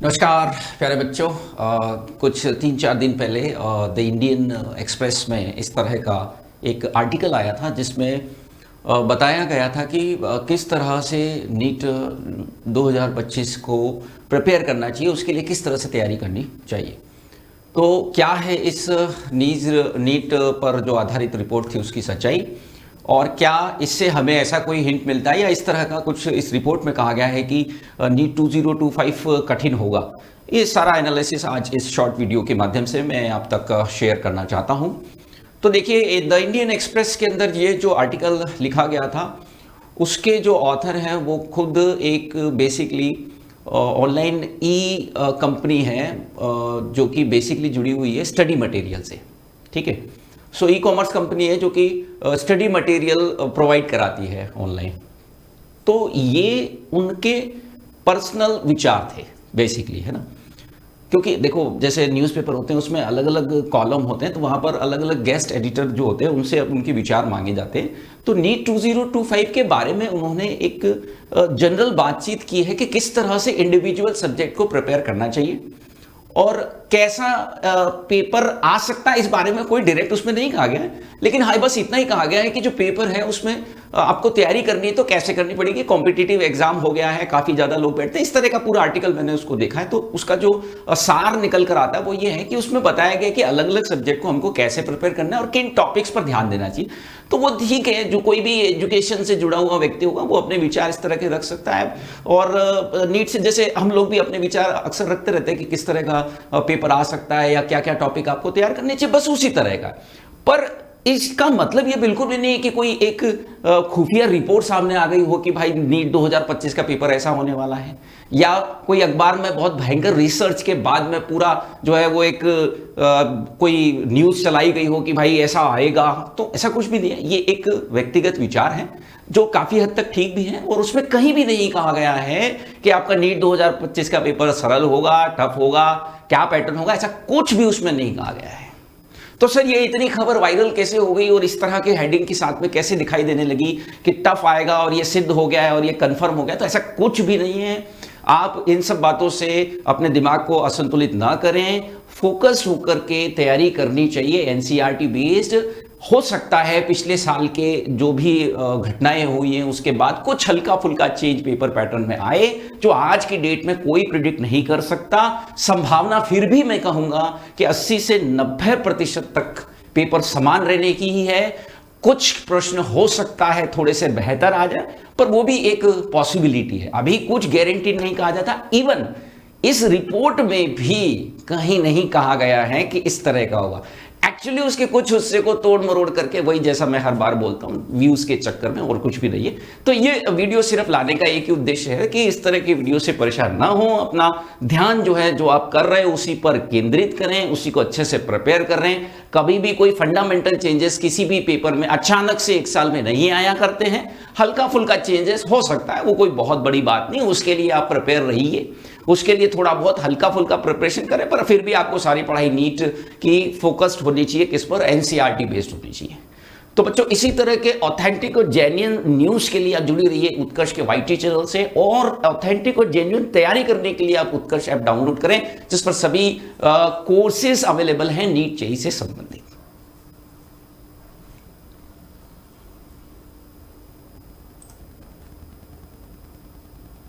नमस्कार प्यारे बच्चों। कुछ 3-4 दिन पहले द इंडियन एक्सप्रेस में इस तरह का एक आर्टिकल आया था जिसमें बताया गया था कि किस तरह से नीट 2025 को प्रिपेयर करना चाहिए, उसके लिए किस तरह से तैयारी करनी चाहिए। तो क्या है इस नीट पर जो आधारित रिपोर्ट थी उसकी सच्चाई, और क्या इससे हमें ऐसा कोई हिंट मिलता है या इस तरह का कुछ इस रिपोर्ट में कहा गया है कि नीट 2025 कठिन होगा। ये सारा एनालिसिस आज इस शॉर्ट वीडियो के माध्यम से मैं आप तक शेयर करना चाहता हूं। तो देखिए, द इंडियन एक्सप्रेस के अंदर ये जो आर्टिकल लिखा गया था उसके जो ऑथर हैं वो खुद एक बेसिकली ऑनलाइन कंपनी है जो कि बेसिकली जुड़ी हुई है स्टडी मटेरियल से। ठीक है, सो ई कॉमर्स कंपनी है जो कि स्टडी मटेरियल प्रोवाइड कराती है ऑनलाइन। तो ये उनके पर्सनल विचार थे बेसिकली, है ना। क्योंकि देखो, जैसे न्यूज़पेपर होते हैं उसमें अलग अलग कॉलम होते हैं, तो वहाँ पर अलग अलग गेस्ट एडिटर जो होते हैं उनसे उनके विचार मांगे जाते हैं। तो नीट 2025 के बारे में उन्होंने एक जनरल बातचीत की है कि किस तरह से इंडिविजुअल सब्जेक्ट को प्रिपेयर करना चाहिए और कैसा पेपर आ सकता है। इस बारे में कोई डायरेक्ट उसमें नहीं कहा गया है, लेकिन हाँ बस इतना ही कहा गया है कि जो पेपर है उसमें आपको तैयारी करनी है तो कैसे करनी पड़ेगी। कॉम्पिटिटिव एग्जाम हो गया है, काफी ज्यादा लोग बैठते हैं, इस तरह का पूरा आर्टिकल मैंने उसको देखा है। तो उसका जो सार निकल कर आता है वो ये है कि उसमें बताया गया कि अलग अलग सब्जेक्ट को हमको कैसे प्रिपेयर करना है और किन टॉपिक्स पर ध्यान देना चाहिए। तो वो ठीक है, जो कोई भी एजुकेशन से जुड़ा हुआ व्यक्ति होगा वो अपने विचार इस तरह के रख सकता है। और नीट से जैसे हम लोग भी अपने विचार अक्सर रखते रहते हैं कि किस तरह का पेपर आ सकता है या क्या क्या टॉपिक आपको तैयार करने चाहिए, बस उसी तरह का। पर इसका मतलब ये बिल्कुल भी नहीं है कि कोई एक खुफिया रिपोर्ट सामने आ गई हो कि भाई नीट 2025 का पेपर ऐसा होने वाला है, या कोई अखबार में बहुत भयंकर रिसर्च के बाद में पूरा जो है वो एक कोई न्यूज़ चलाई गई हो कि भाई ऐसा आएगा। तो ऐसा कुछ भी नहीं है, ये एक व्यक्तिगत विचार है जो काफी हद तक ठीक भी है। और उसमें कहीं भी नहीं कहा गया है कि आपका नीट 2025 का पेपर सरल होगा, टफ होगा, क्या पैटर्न होगा, ऐसा कुछ भी उसमें नहीं कहा गया है। तो सर ये इतनी खबर वायरल कैसे हो गई और इस तरह के हेडिंग के साथ में कैसे दिखाई देने लगी कि टफ आएगा और ये सिद्ध हो गया है और ये कंफर्म हो गया। तो ऐसा कुछ भी नहीं है। आप इन सब बातों से अपने दिमाग को असंतुलित ना करें, फोकस होकर के तैयारी करनी चाहिए। एनसीईआरटी बेस्ड हो सकता है पिछले साल के जो भी घटनाएं हुई हैं उसके बाद कुछ हल्का फुल्का चेंज पेपर पैटर्न में आए जो आज की डेट में कोई प्रिडिक्ट नहीं कर सकता। संभावना फिर भी मैं कहूंगा कि 80 से 90% तक पेपर समान रहने की ही है। कुछ प्रश्न हो सकता है थोड़े से बेहतर आ जाए, पर वो भी एक पॉसिबिलिटी है, अभी कुछ गारंटी नहीं कहा जाता। इवन इस रिपोर्ट में भी कहीं नहीं कहा गया है कि इस तरह का होगा। एक्चुअली उसके कुछ हिस्से को तोड़ मरोड़ करके, वही जैसा मैं हर बार बोलता हूं, व्यूज के चक्कर में, और कुछ भी नहीं है। तो ये वीडियो सिर्फ लाने का एक ही उद्देश्य है कि इस तरह की वीडियो से परेशान ना हो, अपना ध्यान जो है जो आप कर रहे हैं उसी पर केंद्रित करें, उसी को अच्छे से प्रिपेयर कर रहे हैं। कभी भी कोई फंडामेंटल चेंजेस किसी भी पेपर में अचानक से एक साल में नहीं आया करते हैं। हल्का फुल्का चेंजेस हो सकता है, वो कोई बहुत बड़ी बात नहीं, उसके लिए आप प्रिपेयर रहिए, उसके लिए थोड़ा बहुत हल्का फुल्का प्रिपरेशन करें, पर फिर भी आपको सारी पढ़ाई नीट की फोकस्ड होनी चाहिए, किस पर, एनसीईआरटी बेस्ड होनी चाहिए। तो बच्चों, इसी तरह के ऑथेंटिक और जेन्युइन न्यूज के लिए आप जुड़ी रहिए उत्कर्ष के वाईटी चैनल से, और ऑथेंटिक और जेन्युइन तैयारी करने के लिए आप उत्कर्ष ऐप डाउनलोड करें जिस पर सभी कोर्सेज अवेलेबल हैं नीट जेईई से संबंधित।